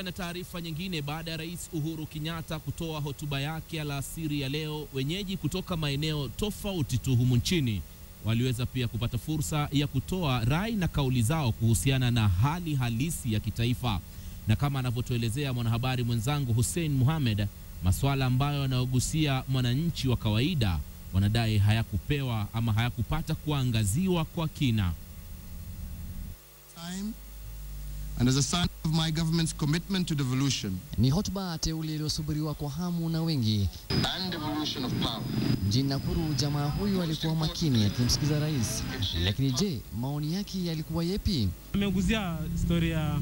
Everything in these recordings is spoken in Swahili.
Na taarifa nyingine, baada ya Rais Uhuru Kenyatta kutoa hotuba yake alasiri ya leo, wenyeji kutoka maeneo tofauti tu humu nchini waliweza pia kupata fursa ya kutoa rai na kauli zao kuhusiana na hali halisi ya kitaifa. Na kama anavyotuelezea mwanahabari mwenzangu Hussein Mohamed, masuala ambayo yanayogusia mwananchi wa kawaida wanadai hayakupewa ama hayakupata kuangaziwa kwa kina. And as a sign of my government's commitment to devolution. Ni hotuba teule iliyosubiriwa kwa hamu na wengi. And devolution of power. Mjini Nakuru, jamaa huyu alikuwa makini akimsikiza rais. Lakini je, maoni yake yalikuwa yepi? Ameguzia story ya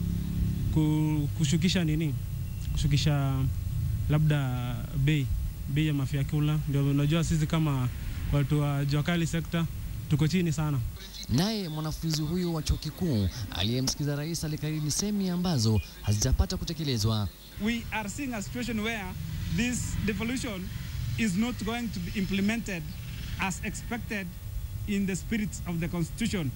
kushukisha nini? Kushukisha labda bei ya mafiakula. Ndio unajua sisi kama watu wa Jokali sector tuko chini sana. Naye mwanafunzi huyu wa chuo kikuu aliyemsikiza rais alikariri semi ambazo hazijapata kutekelezwa. We are seeing a situation where this devolution is not going to be implemented as expected in the spirit of the constitution.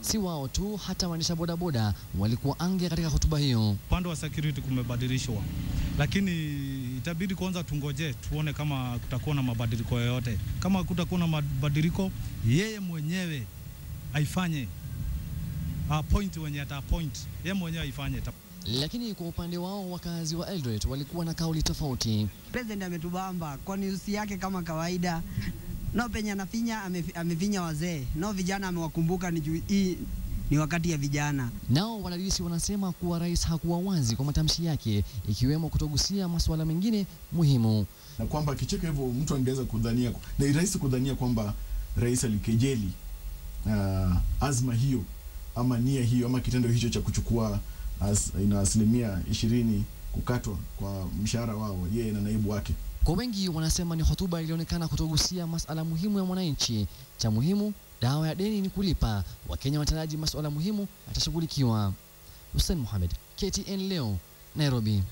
Si wao tu, hata waendesha bodaboda walikuwa ange katika hotuba hiyo. Upande wa security kumebadilishwa, lakini itabidi kwanza tungoje tuone kama kutakuwa na mabadiliko yoyote. Kama kutakuwa na mabadiliko, yeye mwenyewe aifanye point wenye atapoint, yeye mwenyewe aifanye. Lakini kwa upande wao wakazi wa Eldoret walikuwa na kauli tofauti. President ametubamba kwa news yake kama kawaida. No penye anafinya amefinya wazee. No vijana amewakumbuka ni wakati ya vijana. Nao wanadisi wanasema kuwa rais hakuwa wazi kwa matamshi yake, ikiwemo kutogusia masuala mengine muhimu. Na kwamba kicheka hivyo mtu angeweza kudhania, na ni rahisi kudhania kwamba rais alikejeli azma hiyo ama nia hiyo ama kitendo hicho cha kuchukua ina 20% kukatwa kwa mshahara wao yeye na naibu wake. Kwa wengi wanasema ni hotuba ilionekana kutogusia masuala muhimu ya mwananchi. Cha muhimu, dawa ya deni ni kulipa. Wakenya wataraji masuala muhimu atashughulikiwa. Hussein Mohamed, KTN leo, Nairobi.